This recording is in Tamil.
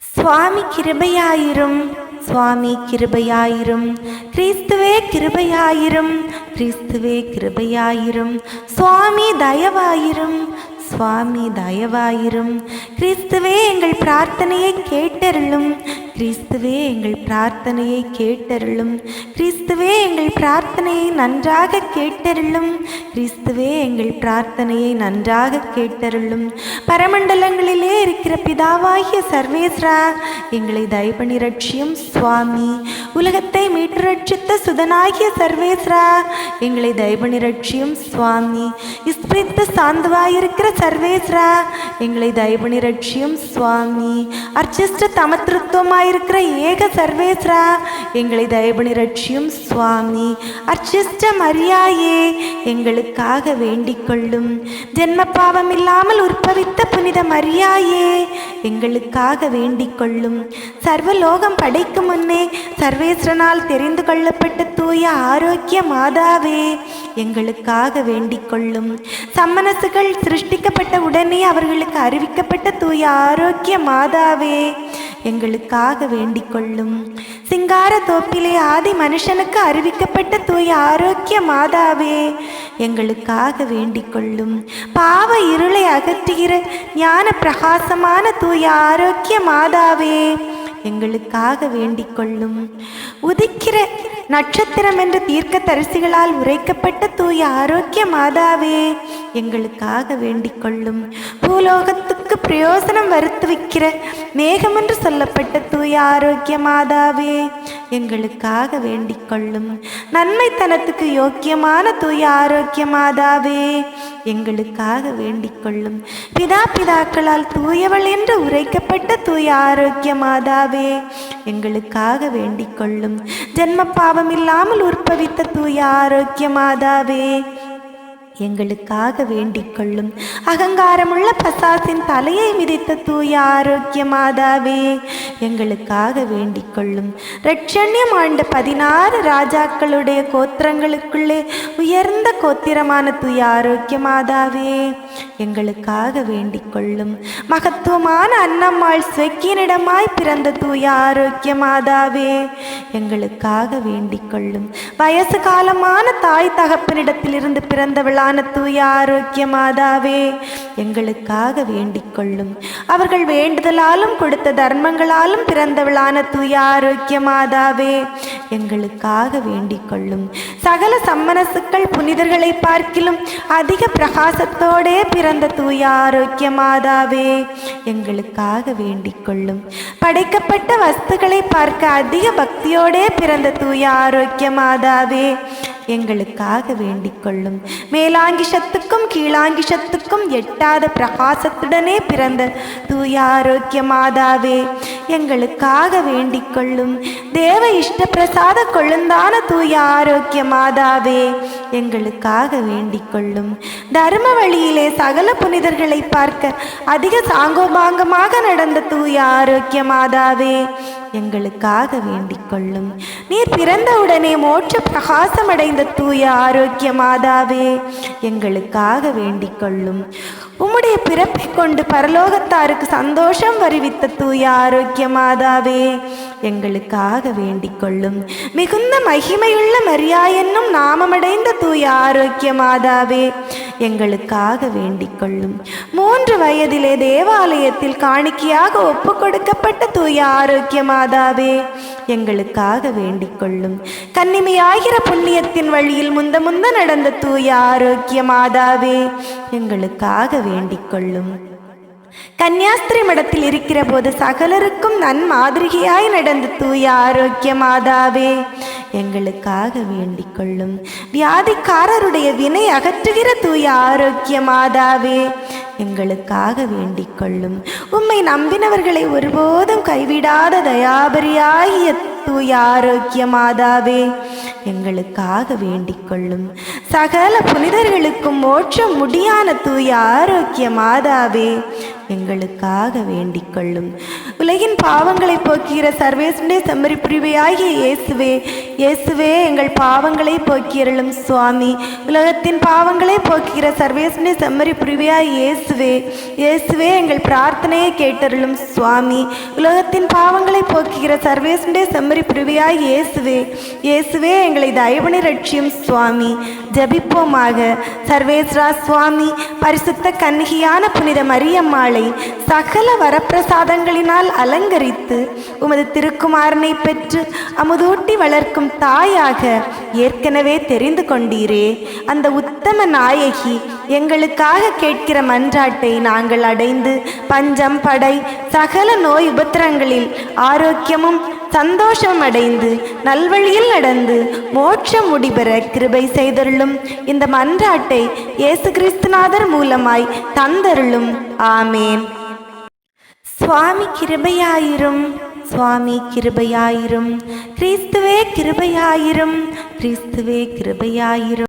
சுவாமி கிருபையாயிரும், சுவாமி கிருபையாயிரும், கிறிஸ்துவே கிருபையாயிரும், கிறிஸ்துவே கிருபையாயிரும், சுவாமி தயவாயிரும், சுவாமி தயவாயிரும், கிறிஸ்துவே எங்கள் பிரார்த்தனையை கேட்டருளும், கிறிஸ்துவே எங்கள் பிரார்த்தனையை கேட்டருளும், கிறிஸ்துவே எங்கள் பிரார்த்தனையை நன்றாக கேட்டருளும், கிறிஸ்துவே எங்கள் பிரார்த்தனையை நன்றாக கேட்டருளும். பரமண்டலங்களிலே இருக்கிற பிதாவாகிய சர்வேஸ்வரா, எங்களை தயபணி ரட்சியும் சுவாமி. உலகத்தை மீட்டு ரட்சித்த சுதனாகிய சர்வேஸ்வரா, எங்களை தயபணி ரட்சியும் சுவாமி. இஸ்பிரித்து சாந்துவாயிருக்கிற சர்வேஸ்வரா, எங்களை தயபணி ரட்சியும் சுவாமி. அர்ச்சிஷ்ட தமத்ருத்துவமாயிருக்கிற ஏக சர்வேஸ்வரா, எங்களை தயபணி ரட்சியும் சுவாமி. அர்ச்சிஷ்ட மரியாயே, எங்களுக்காக வேண்டிக் கொள்ளும். ஜென்ம பாவம் இல்லாமல் உற்பவித்த புனித மரியாயே, எங்களுக்காக வேண்டிக் கொள்ளும். சர்வலோகம் படைக்கும் முன்னே சர்வேஸ்வரனால் தெரிந்து கொள்ளப்பட்ட தூய ஆரோக்கிய மாதாவே, எங்களுக்காக வேண்டிக் கொள்ளும். சம்மனசுகள் சிருஷ்டிக்கப்பட்ட உடனே அவர்களுக்கு அறிவிக்கப்பட்ட தூய ஆரோக்கிய மாதாவே, எங்களுக்காக வேண்டிக் கொள்ளும். சிங்கார தோப்பிலே ஆதி மனுஷனுக்கு அறிவிக்கப்பட்ட தூய ஆரோக்கிய மாதாவே, எங்களுக்காக வேண்டிக் கொள்ளும். பாவ இருளை அகற்றுகிற ஞான பிரகாசமான தூய ஆரோக்கிய மாதாவே, எங்களுக்காக வேண்டிக் கொள்ளும். உதிக்கிற நட்சத்திரம் என்ற தீர்க்க தரிசிகளால் உரைக்கப்பட்ட தூய ஆரோக்கிய மாதாவே, எங்களுக்காக வேண்டிக் கொள்ளும். பூலோகத்துக்கு பிரயோசனம் வருத்து வைக்கிற மேகம் என்று சொல்லப்பட்ட தூய ஆரோக்கிய மாதாவே, எங்களுக்காக வேண்டிக் கொள்ளும். நன்மைத்தனத்துக்கு யோக்கியமான தூய ஆரோக்கிய மாதாவே, எங்களுக்காக வேண்டிக் கொள்ளும். பிதாக்களால் தூயவள் என்று உரைக்கப்பட்ட தூய ஆரோக்கிய மாதாவே, எங்களுக்காக வேண்டிக் கொள்ளும். ஜென்ம பாவம் இல்லாமல் உற்பவித்த தூய ஆரோக்கிய மாதாவே, எங்களுக்காக வேண்டிக் கொள்ளும். அகங்காரமுள்ள பசாசின் தலையை மிதித்த தூய ஆரோக்கிய மாதாவே, எங்களுக்காக வேண்டிக் கொள்ளும். இரட்சண்யம் ஆண்ட 16 ராஜாக்களுடைய கோத்திரங்களுக்குள்ளே உயர்ந்த கோத்திரமான தூய ஆரோக்கிய மாதாவே, எங்களுக்காக வேண்டிக் கொள்ளும். மகத்துவமான அன்னம்மாள் ஸ்வெக்கியனிடமாய் பிறந்த தூய ஆரோக்கிய மாதாவே, எங்களுக்காக வேண்டிக் கொள்ளும். வயசு காலமான தாய் தகப்பனிடத்திலிருந்து பிறந்தவளான தூய ஆரோக்கிய மாதாவே, எங்களுக்காக வேண்டிக் கொள்ளும். அவர்கள் வேண்டுதலாலும் கொடுத்த தர்மங்களாலும் பிறந்தவளான தூய ஆரோக்கிய மாதாவே, எங்களுக்காக வேண்டிக் கொள்ளும். சகல சம்மனசுக்கள் புனிதர்களை பார்க்கிலும் அதிக பிரகாசத்தோடே பிறந்த தூய ஆரோக்கிய மாதாவே, எங்களுக்காக வேண்டிக் கொள்ளும். படைக்கப்பட்ட வஸ்துக்களை பார்க்க அதிக பக்தியோடே பிறந்த தூய ஆரோக்கிய மாதாவே, எங்களுக்காக வேண்டிக் கொள்ளும். மேலாங்கிஷத்துக்கும் கீழாங்கிஷத்துக்கும் எட்டாத பிரகாசத்துடனே பிறந்த தூய ஆரோக்கிய மாதாவே, எங்களுக்காக வேண்டிக் கொள்ளும். தேவ இஷ்ட பிரசாத கொழுந்தான தூய ஆரோக்கிய மாதாவே, எங்களுக்காக வேண்டிக் கொள்ளும். தர்ம வழியிலே சகல புனிதர்களை பார்க்க அதிக சாங்கோபாங்கமாக நடந்த தூய ஆரோக்கிய மாதாவே, எங்களுக்காக வேண்டிக் கொள்ளும். நீர் பிறந்தவுடனே மோட்ச பிரகாசம் அடைந்த தூய ஆரோக்கிய மாதாவே, எங்களுக்காக வேண்டிக் கொள்ளும். உம்முடைய பிறப்பை கொண்டு பரலோகத்தாருக்கு சந்தோஷம் வருவித்த தூய ஆரோக்கிய மாதாவே, எங்களுக்காக வேண்டிக் கொள்ளும். மிகுந்த மகிமையுள்ள மரியா என்னும் நாமமடைந்த தூய ஆரோக்கிய மாதாவே, எங்களுக்காக வேண்டிக் கொள்ளும். 3 வயதிலே தேவாலயத்தில் காணிக்கையாக ஒப்பு கொடுக்கப்பட்ட தூய ஆரோக்கிய மாதாவே, எங்களுக்காக வேண்டிக் கொள்ளும். கன்னிமையாகிற புண்ணியத்தின் வழியில் முந்த நடந்த தூய ஆரோக்கிய மாதாவே, எங்களுக்காக வேண்டிக் கொள்ளும். கன்னியாஸ்திரி மடத்தில் இருக்கிற போது சகலருக்கும் நன்மாதிரிகையாய் நடந்த தூய ஆரோக்கிய மாதாவே, எங்களுக்காக வேண்டிக் கொள்ளும். வியாதிக்காரருடைய வினை அகற்றுகிற தூய ஆரோக்கிய மாதாவே, எங்களுக்காக வேண்டிக் கொள்ளும். உம்மை நம்பினவர்களை ஒருபோதும் கைவிடாத தயாபரியாகிய தூய ஆரோக்கிய மாதாவே, எங்களுக்காக வேண்டிக் கொள்ளும். சகல புனிதர்களுக்கும் மோட்சம் முடியான தூய ஆரோக்கிய மாதாவே, எங்களுக்காக வேண்டிக் கொள்ளும். உலகின் பாவங்களை போக்குகிற சர்வேசுடைய செம்மறி புரிவையாகிய இயேசுவே, இயேசுவே எங்கள் பாவங்களை போக்கியருளும் சுவாமி. உலகத்தின் பாவங்களை போக்குகிற சர்வேசுடைய செம்மறி புரிவையாகிய இயேசுவே, இயேசுவே எங்கள் பிரார்த்தனையை கேட்டருளும் சுவாமி. உலகத்தின் பாவங்களை போக்குகிற சர்வேசுடைய செம்மறி புரிவையாகிய இயேசுவே, இயேசுவே எங்களை தயவுனி ரட்சியும் சுவாமி. ஜபிப்போமாக. சர்வேஸ்வரா சுவாமி, பரிசுத்த கன்னிகையான புனித மரியம்மாளை சகல வரப்பிரசாதங்களினால் அலங்கரித்து உமது திருக்குமாரனை பெற்று அமுதூட்டி வளர்க்கும் தாயாக ஏற்கனவே தெரிந்து கொண்டீரே. அந்த உத்தம நாயகி எங்களுக்காக கேட்கிற மன்றாட்டை நாங்கள் அடைந்து பஞ்சம் படை சகல நோய் உபத்திரங்களில் ஆரோக்கியமும் சந்தோஷம் அடைந்து நல்வழியில் நடந்து மோட்சம் முடிபெற கிருபை செய்தருளும். இந்த மன்றாட்டை இயேசு கிறிஸ்துநாதர் மூலமாய் தந்தருளும். ஆமேன். சுவாமி கிருபையாயிரும், சுவாமி கிருபையாயிரும். கிறிஸ்துவே கிருபையாயிரும், கிறிஸ்துவே கிருபையாயிரும்.